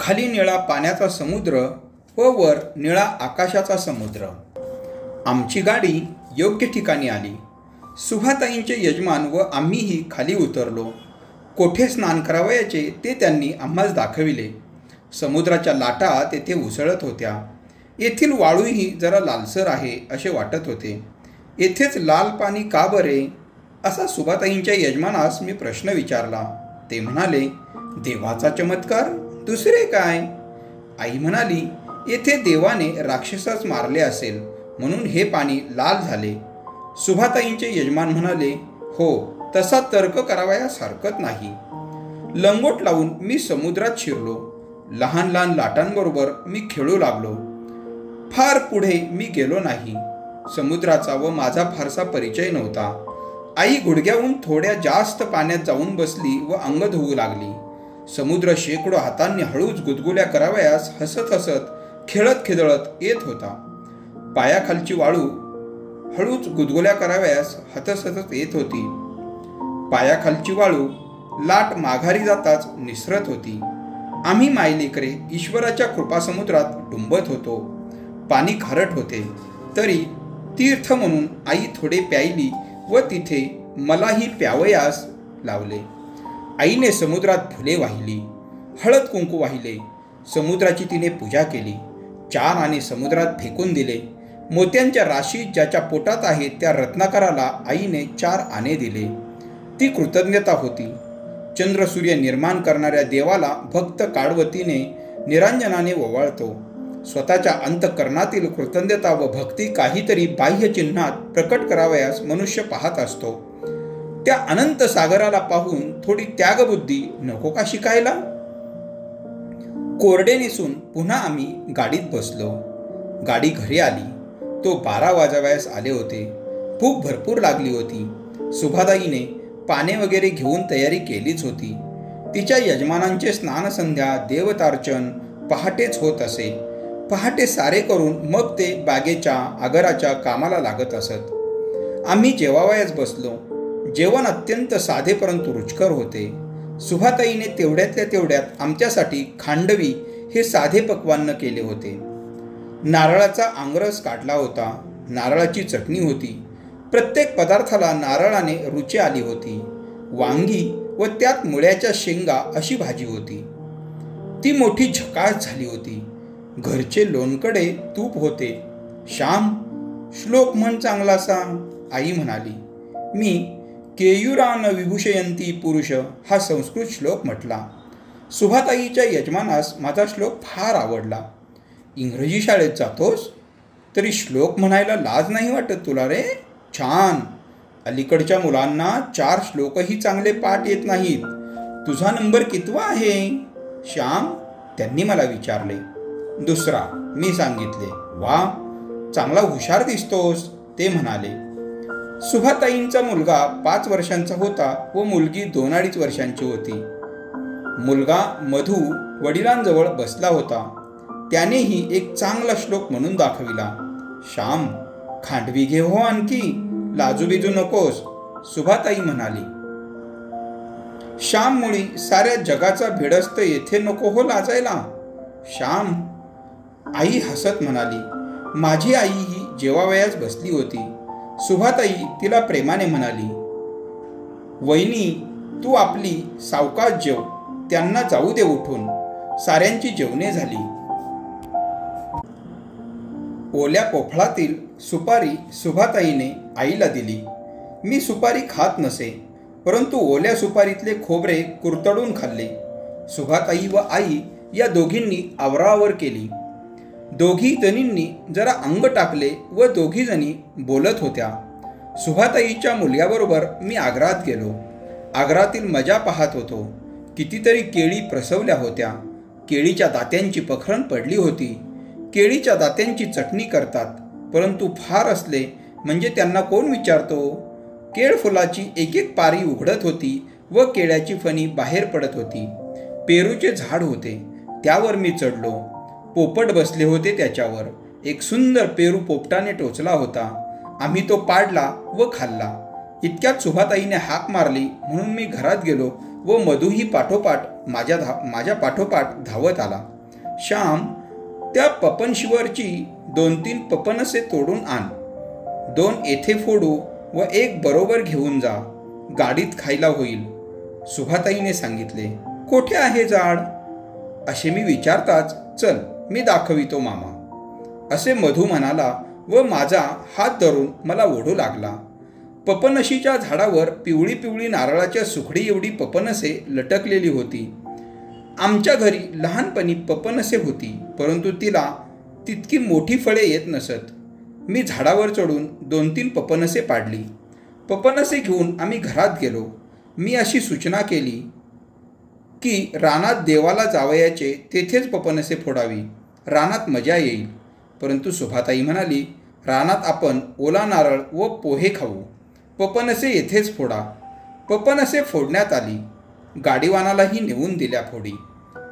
खाली निळा पाण्याचा समुद्र व वर निळा आकाशाचा समुद्र. आमची गाडी योग्य ठिकाणी आली. सुभाताईंचे यजमान व आम्हीही खाली उतरलो. कोठे स्नान करावयाचे ते त्यांनी आम्हास दाखविले. समुद्राच्या लाटा तेथे उसळत होत्या. येथील वाळूही जरा लालसर आहे असे वाटत होते. येथेच लाल पाणी का बरे, असा सुभाताईंच्या यजमानास मी प्रश्न विचारला. ते म्हणाले, देवाचा चमत्कार, दुसरे काय. आई म्हणाली, येथे देवाने राक्षसास मारले असेल म्हणून हे पाणी लाल झाले. सुभाताईंचे यजमान म्हणाले, हो, तसा तर्क करावयास हरकत नाही. लंगोट लावून मी समुद्रात शिरलो. लहान लहान लाटांबरोबर मी खेळू लागलो. फार पुढे मी गेलो नाही. समुद्राचा व माझा फारसा परिचय नव्हता. आई गुडघ्याहून थोड्या जास्त पाण्यात जाऊन बसली व अंग धुवू लागली. समुद्र शेकडो हातांनी हळूच गुदगुल्या करावयास हसत हसत खेळत खिदळत येत होता. पायाखालची वाळू हळूच गुदगुल्या करावयास हसत येत होती. पायाखालची वाळू लाट माघारी जाताच निसरत होती. आम्ही मायलेकरे ईश्वराच्या कृपासमुद्रात डुंबत होतो. पाणी खारट होते, तरी तीर्थ म्हणून आई थोडे प्यायली व तिथे मलाही प्यावयास लावले. आईने समुद्रात फुले वाहिली, हळद कुंकू वाहिले. समुद्राची तिने पूजा केली. 4 आणे समुद्रात फेकून दिले. मोत्यांच्या राशी ज्याच्या पोटात आहेत त्या रत्नाकराला आईने 4 आणे दिले. ती कृतज्ञता होती. चंद्रसूर्य निर्माण करणाऱ्या देवाला भक्त काळवतीने निरांजनाने ओवाळतो. स्वतःच्या अंतःकरणातील कृतज्ञता व भक्ती काहीतरी बाह्य चिन्हात प्रकट करावयास मनुष्य पाहत असतो. त्या अनंत सागराला पाहून थोडी त्यागबुद्धी नको का शिकायला. कोरडे नेसून पुन्हा आम्ही गाडीत बसलो. गाडी घरी आली. तो 12 वाजावयास आले होते. भूक भरपूर लागली होती. सुभाताईने पाने वगैरे घेऊन तयारी केलीच होती. तिच्या यजमानांचे स्नानसंध्या देवतार्चन पहाटेच होत असे. पहाटे सारे करून मग ते बागेच्या आगाराच्या कामाला लागत असत. आम्ही जेवावयास बसलो. जेवण अत्यंत साधे परंतु रुचकर होते. सुभाताईने तेवढ्यातल्या तेवढ्यात आमच्यासाठी खांडवी हे साधे पक्वान्न केले होते. नारळाचा आंगरस काढला होता. नारळाची चटणी होती. प्रत्येक पदार्थाला नारळाने रुची आली होती. वांगी व त्यात मुळ्याच्या शेंगा अशी भाजी होती. ती मोठी झकास झाली होती. घरचे लोणकडे तूप होते. श्याम, श्लोक म्हण चांगलासा, आई म्हणाली. मी केयुरान विभूषयंती पुरुष हा संस्कृत श्लोक म्हटला. सुभाताईच्या यजमानास माझा श्लोक फार आवडला. इंग्रजी शाळेत जातोस तरी श्लोक म्हणायला लाज नाही वाटत तुला रे? छान. अलीकडच्या मुलांना 4 श्लोकही चांगले पाठ येत नाहीत. तुझा नंबर कितवा आहे श्याम? त्यांनी मला विचारले. 2रा, मी सांगितले. वा, चांगला हुशार दिसतोस, ते म्हणाले. सुभाताईंचा मुलगा 5 वर्षांचा होता व मुलगी 2-2.5 वर्षांची होती. मुलगा मधू वडिलांजवळ बसला होता. त्यानेही एक चांगला श्लोक म्हणून दाखविला. श्याम, खांडवी घे हो आणखी, लाजूबिजू नकोस, सुभाताई म्हणाली. श्याम मुळी साऱ्या जगाचा भिडस्त येथे नको हो लाजायला. श्याम, आई हसत म्हणाली. माझी आई ही जेवावयास बसली होती. सुभाताई तिला प्रेमाने म्हणाली, वहिनी, तू आपली सावकाश जेव, त्यांना जाऊ दे उठून. साऱ्यांची जेवणे झाली. ओल्या पोफळातील सुपारी सुभाताईने आईला दिली. मी सुपारी खात नसे, परंतु ओल्या सुपारीतले खोबरे कुरतडून खाल्ले. सुभाताई व आई या दोघींनी आवराआवर केली. दोघी जणींनी जरा अंग टाकले व दोघी जणी बोलत होत्या. सुभाताईच्या मुलग्याबरोबर मी आग्र्यात गेलो. आग्र्यातील मजा पाहत होतो. कितीतरी केळी प्रसवल्या होत्या. केळीच्या दात्यांची पखरण पडली होती. केळीच्या दात्यांची चटणी करतात, परंतु फार असले म्हणजे त्यांना कोण विचारतो. केळ फुलाची एक एक पारी उघडत होती व केळ्याची फणी बाहेर पडत होती. पेरूचे झाड होते, त्यावर मी चढलो. पोपट बसले होते त्याच्यावर. एक सुंदर पेरू पोपटाने टोचला होता. आम्ही तो पाडला व खाल्ला. इतक्यात सुभाताईने हाक मारली म्हणून मी घरात गेलो व मधूही माझ्या पाठोपाठ धावत आला. श्याम, त्या पपनशिवरची 2-3 पपनसे तोडून आण. 2 येथे फोडू व 1 बरोबर घेऊन जा. गाडीत खायला होईल. सुभाताईने सांगितले. कोठे आहे झाड असे मी विचारताच, चल मी दाखवितो मामा असे मधू म्हणाला व माझा हात धरून मला ओढू लागला. पपनशीच्या झाडावर पिवळी पिवळी नारळाच्या सुखडी एवढी पपनसे लटकलेली होती. आमच्या घरी लहानपणी पपनसे होती, परंतु तिला तितकी मोठी फळे येत नसत. मी झाडावर चढून 2-3 पपनसे पाडली. पपनसे घेऊन आम्ही घरात गेलो. मी अशी सूचना केली की रानात देवाला जावयाचे तेथेच पपनसे फोडावी, रानात मजा येईल. परंतु सुभाताई म्हणाली, रानात आपण ओला नारळ व पोहे खाऊ, पपनसे येथेच फोडा. पपनसे फोडण्यात आली. गाडीवानालाही नेऊन दिल्या फोडी.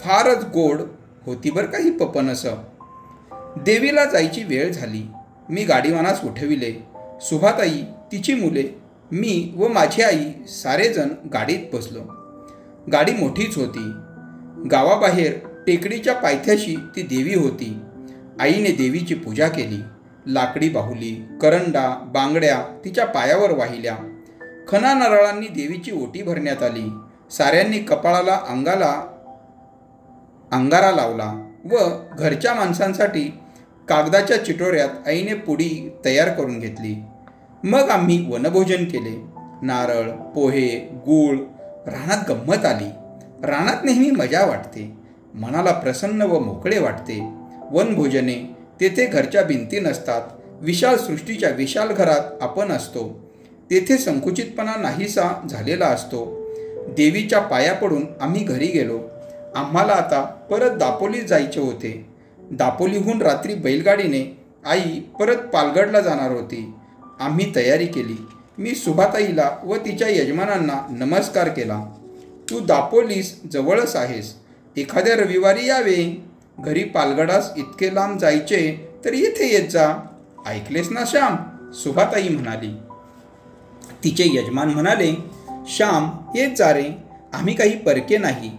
फारच गोड होती बरं का ही पपनसं. देवीला जायची वेळ झाली. मी गाडीवानास उठविले. सुभाताई, तिची मुले, मी व माझी आई सारेजण गाडीत बसलो. गाडी मोठीच होती. गावाबाहेर टेकडीच्या पायथ्याशी ती देवी होती. आईने देवीची पूजा केली. लाकडी बाहुली, करंडा, बांगड्या तिच्या पायावर वाहिल्या. खणा नारळांनी देवीची ओटी भरण्यात आली. साऱ्यांनी कपाळाला अंगारा लावला व घरच्या माणसांसाठी कागदाच्या चिटोऱ्यात आईने पुडी तयार करून घेतली. मग आम्ही वनभोजन केले. नारळ, पोहे, गूळ. रानात गंमत आली. रानात नेहमी मजा वाटते. मनाला प्रसन्न व मोकळे वाटते. वनभोजने, तेथे घरच्या भिंती नसतात. विशाल सृष्टीच्या विशाल घरात आपण असतो. तेथे संकुचितपणा नाहीसा झालेला असतो. देवीच्या पाया पडून आम्ही घरी गेलो. आम्हाला आता परत दापोलीत जायचे होते. दापोलीहून रात्री बैलगाडीने आई परत पालगडला जाणार होती. आम्ही तयारी केली. मी सुभाताईला व तिच्या यजमानांना नमस्कार केला. तू दापोलीस जवळच आहेस, एखाद्या रविवारी यावे. घरी पालगडास इतके लांब जायचे तर येथे येत जा. ऐकलेस ना श्याम, सुभाताई म्हणाली. तिचे यजमान म्हणाले, श्याम येत जा रे, आम्ही काही परके नाही.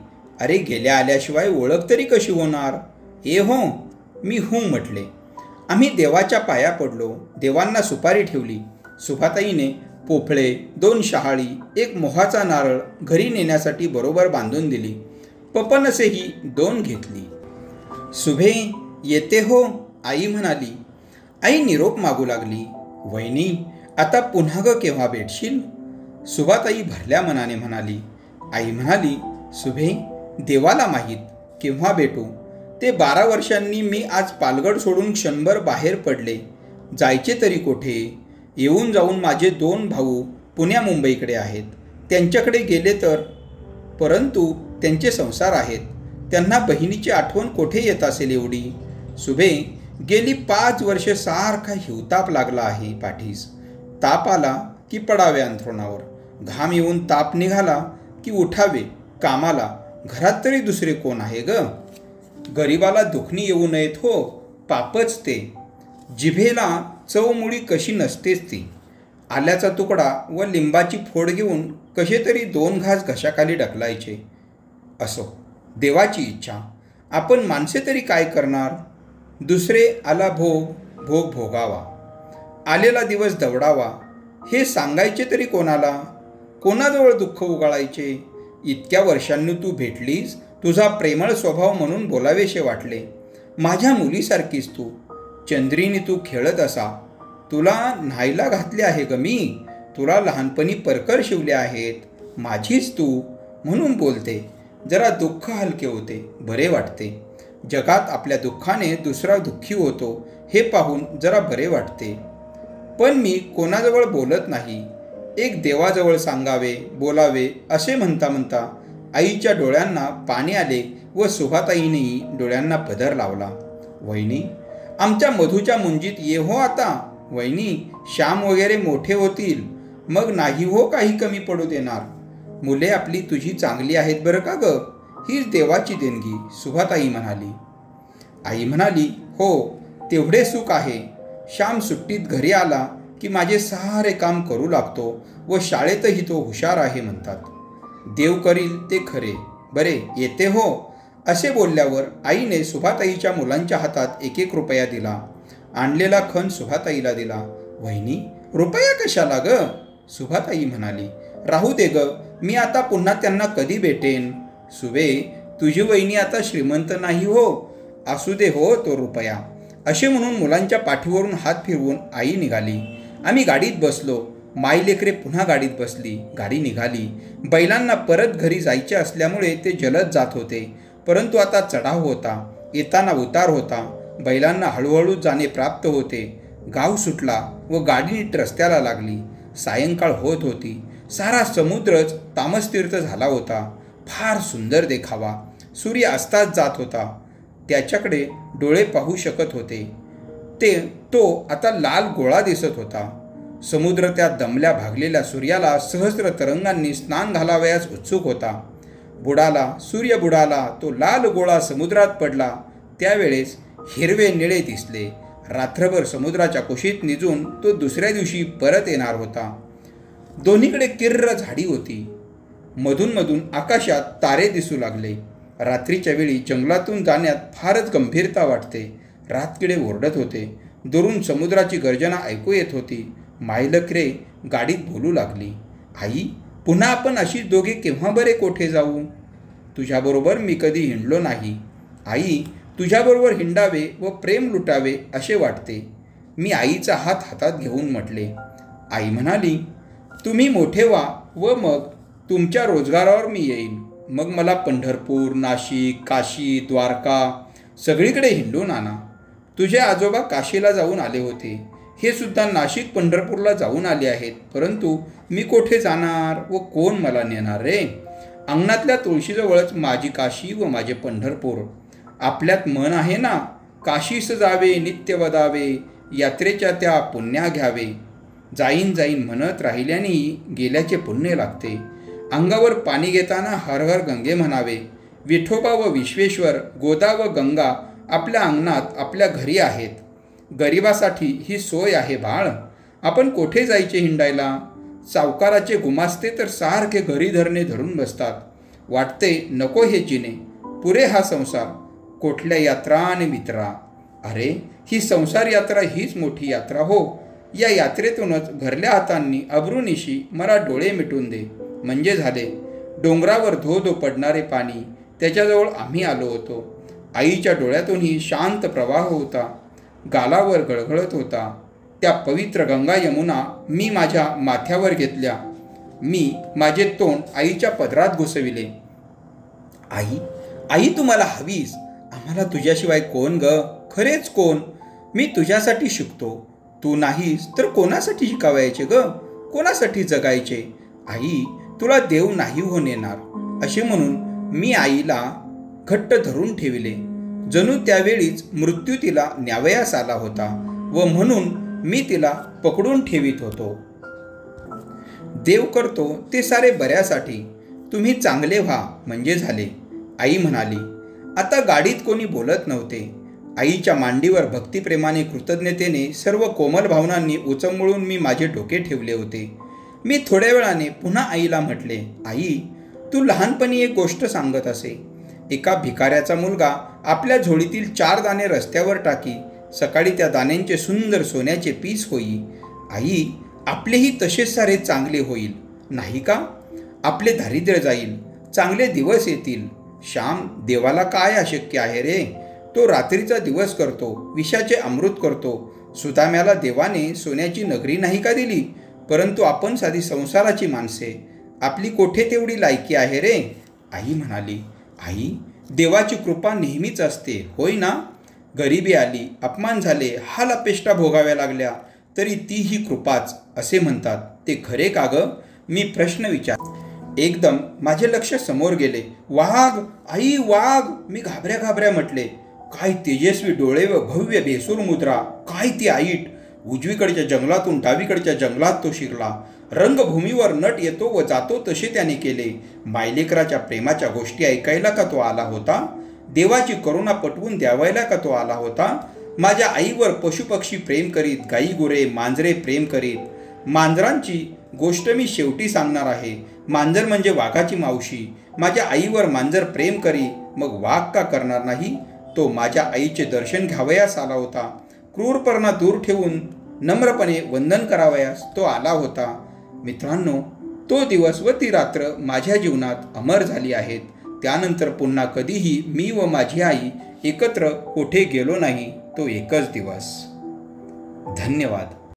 अरे गेल्या आल्याशिवाय ओळख तरी कशी होणार. ए हो, मी हूं म्हटले. आम्ही देवाच्या पाया पडलो. देवांना सुपारी ठेवली. सुभाताईने पोफळे, 2 शहाळी, 1 मोहाचा नारळ घरी नेण्यासाठी बरोबर बांधून दिली. पपनसेही 2 घेतली. सुभे येते हो, आई म्हणाली. आई निरोप मागू लागली. वहिनी, आता पुन्हा ग केव्हा भेटशील. सुभाताई भरल्या मनाने म्हणाली. आई म्हणाली, सुभे देवाला माहीत केव्हा भेटू. ते 12 वर्षांनी मी आज पालगड सोडून क्षणभर बाहेर पडले. जायचे तरी कोठे. येऊन जाऊन माझे 2 भाऊ पुण्या मुंबईकडे आहेत. त्यांच्याकडे गेले तर, परंतु त्यांचे संसार आहेत. त्यांना बहिणीची आठवण कोठे येत असेल एवढी. सुभे गेली 5 वर्षे सारखा हिवताप लागला आहे पाठीस. ताप आला की पडावे अंथरुणावर. घाम येऊन ताप निघाला की उठावे कामाला. घरात तरी दुसरे कोण आहे ग. गरिबाला दुखणी येऊ नयेत हो, पापच ते. जिभेला चवमुळी कशी नसतेच ती. आल्याचा तुकडा व लिंबाची फोड घेऊन कसे तरी 2 घास घशाखाली ढकलायचे. असो, देवाची इच्छा. आपण माणसे तरी काय करणार. दुसरे आला भोग, भोग भोगावा. आलेला दिवस दवडावा. हे सांगायचे तरी कोणाला. कोणाजवळ दुःख उगाळायचे. इतक्या वर्षांनी तू भेटलीस. तुझा प्रेमळ स्वभाव म्हणून बोलावेशे वाटले. माझ्या मुलीसारखीच तू. चंद्रीने तू खेळत असा. तुला न्हायला घातले आहे ग मी. तुला लहानपणी परकर शिवले आहेत. माझीच तू म्हणून बोलते. जरा दुःख हलके होते, बरे वाटते. जगात आपल्या दुःखाने दुसरा दुःखी होतो हे पाहून जरा बरे वाटते. पण मी कोणाजवळ बोलत नाही. एक देवाजवळ सांगावे, बोलावे असे म्हणता म्हणता आईच्या डोळ्यांना पाणी आले व सुभाताईनेही डोळ्यांना पदर लावला. वहिनी, आमच्या मधूच्या मुंजीत ये हो आता. वहिनी, श्याम वगैरे मोठे होतील, मग नाही हो काही कमी पडू देणार. मुले आपली तुझी चांगली आहेत बरं का ग. हीच देवाची देणगी, सुभाताई म्हणाली. आई म्हणाली, हो तेवढे सुख आहे. श्याम सुट्टीत घरी आला की माझे सारे काम करू लागतो व शाळेतही तो हुशार आहे म्हणतात. देव करील ते खरे. बरे येते हो. असे बोलल्यावर आईने सुभाताईच्या मुलांच्या हातात 1-1 रुपया दिला. आणलेला खण सुभाताईला दिला. वहिनी, रुपया कशाला ग? सुभाताई म्हणाली. राहू दे ग, मी आता पुन्हा त्यांना कधी भेटेन? सुबे, तुझी वहिनी आता श्रीमंत नाही हो, असू दे हो तो रुपया. असे म्हणून मुलांच्या पाठीवरून हात फिरवून आई निघाली. आम्ही गाडीत बसलो. मायलेकरे पुन्हा गाडीत बसली. गाडी निघाली. बैलांना परत घरी जायचे असल्यामुळे ते जलद जात होते. परंतु आता चढाव होता, येताना उतार होता. बैलांना हळूहळू जाणे प्राप्त होते. गाव सुटला व गाडी नीट रस्त्याला लागली. सायंकाळ होत होती. सारा समुद्रच तामसतीर्थ झाला होता. फार सुंदर देखावा. सूर्य अस्ताच जात होता. त्याच्याकडे डोळे पाहू शकत होते. तो आता लाल गोळा दिसत होता. समुद्र त्या दमल्या भागलेल्या सूर्याला सहस्र तरंगांनी स्नान घालावयास उत्सुक होता. सूर्य बुडाला. तो लाल गोळा समुद्रात पडला. त्यावेळेस हिरवे निळे दिसले. रात्रभर समुद्राच्या कुशीत निजून तो दुसऱ्या दिवशी परत येणार होता. दोन्हीकडे किर्र झाडी होती. मधून मधून आकाशात तारे दिसू लागले. रात्रीच्या वेळी जंगलातून जाण्यात फारच गंभीरता वाटते. रातकिडे ओरडत होते. दुरून समुद्राची गर्जना ऐकू येत होती. मायलकरे गाडीत बोलू लागली. आई, पुन्हा आपण अशी दोघे केव्हा बरे कोठे जाऊ? तुझ्याबरोबर मी कधी हिंडलो नाही. आई, तुझ्याबरोबर हिंडावे व प्रेम लुटावे असे वाटते. मी आईचा हात हातात घेऊन म्हटले. आई म्हणाली, तुम्ही मोठे व्हा व मग तुमच्या रोजगारावर मी येईन. मग मला पंढरपूर, नाशिक, काशी, द्वारका सगळीकडे हिंडून आणा. तुझे आजोबा काशीला जाऊन आले होते. हे सुद्धा नाशिक पंढरपूरला जाऊन आले आहेत. परंतु मी कोठे जाणार व कोण मला नेणार रे? अंगणातल्या तुळशीजवळच माझी काशी व माझे पंढरपूर. आपल्यात मन आहे ना, काशीस जावे नित्य वदावे, यात्रेच्या त्या पुण्या घ्यावे. जाईन जाईन म्हणत राहिल्याने गेल्याचे पुण्य लागते. अंगावर पाणी घेताना हर हर गंगे म्हणावे. विठोबा व विश्वेश्वर, गोदा व गंगा आपल्या अंगणात आपल्या घरी आहेत. गरिबासाठी ही सोय आहे बाळ. आपण कोठे जायचे हिंडायला? सावकाराचे गुमास्ते तर सारखे घरी धरणे धरून बसतात. वाटते नको हे जिने, पुरे हा संसार. कोठल्या यात्रा आणि मित्रा. अरे, ही संसार यात्रा हीच मोठी यात्रा हो. या यात्रेतूनच भरल्या हातांनी अब्रूनिशी मला डोळे मिटून दे म्हणजे झाले. डोंगरावर धो धो पडणारे पाणी, त्याच्याजवळ आम्ही आलो होतो. आईच्या डोळ्यातूनही शांत प्रवाह होता. गालावर गळगळत होता. त्या पवित्र गंगा यमुना मी माझ्या माथ्यावर घेतल्या. मी माझे तोंड आईच्या पदरात घुसविले. आई, आई, तू मला हवीस. आम्हाला तुझ्याशिवाय कोण ग? खरेच कोण? मी तुझ्यासाठी शिकतो. तू नाहीस तर कोणासाठी शिकावायचे ग? कोणासाठी जगायचे? आई, तुला देव नाही हो नेणार असे म्हणून मी आईला घट्ट धरून ठेविले. जणू त्यावेळीच मृत्यू तिला न्यावयास आला होता व म्हणून मी तिला पकडून ठेवित होतो. देव करतो ते सारे बऱ्यासाठी. तुम्ही चांगले व्हा म्हणजे झाले, आई म्हणाली. आता गाडीत कोणी बोलत नव्हते. आईच्या मांडीवर भक्तिप्रेमाने कृतज्ञतेने सर्व कोमल भावनांनी उचंबळून मी माझे डोके ठेवले होते. मी थोड्या वेळाने पुन्हा आईला म्हटले, आई, तू लहानपणी एक गोष्ट सांगत असे. एका भिकाऱ्याचा मुलगा आपल्या झोळीतील 4 दाणे रस्त्यावर टाकी. सकाळी त्या दाण्यांचे सुंदर सोन्याचे पीस होई. आई, आपलेही तसेच सारे चांगले होईल नाही का? आपले दारिद्र्य जाईल, चांगले दिवस येतील. श्याम, देवाला काय अशक्य आहे रे? तो रात्रीचा दिवस करतो, विषाचे अमृत करतो. सुदाम्याला देवाने सोन्याची नगरी नाही का दिली? परंतु आपण साधी संसाराची माणसे. आपली कोठे तेवढी लायकी आहे रे? आई म्हणाली. आई, देवाची कृपा नेहमीच असते होय ना? गरिबी आली, अपमान झाले, हाल अपेष्टा भोगाव्या लागल्या तरी ती ही कृपाच असे म्हणतात. ते खरे का ग? मी प्रश्न विचार. एकदम माझे लक्ष समोर गेले. वाघ, आई वाघ! मी घाबऱ्या म्हटले. काय तेजस्वी डोळे व भव्य बेसूर मुद्रा! काय ती आईट! उजवीकडच्या जंगलातून डावीकडच्या जंगलात तो शिरला. रंगभूमीवर नट येतो व जातो तसे त्याने केले. मायलेकराच्या प्रेमाच्या गोष्टी ऐकायला का तो आला होता? देवाची करुणा पटवून द्यावायला का तो आला होता? माझ्या आईवर पशुपक्षी प्रेम करीत, गाई गुरे मांजरे प्रेम करीत. मांजरांची गोष्ट मी शेवटी सांगणार आहे. मांजर म्हणजे वाघाची मावशी. माझ्या आईवर मांजर प्रेम करी, मग वाघ का करणार नाही? तो माझ्या आईचे दर्शन घ्यावयास आला होता. क्रूरपणा दूर ठेवून नम्रपणे वंदन करावयास तो आला होता. मित्रांनो, तो दिवस व ती रात्र माझ्या जीवनात अमर झाली आहेत. त्यानंतर पुन्हा कधीही मी व माझी आई एकत्र कोठे गेलो नाही. तो एकच दिवस. धन्यवाद.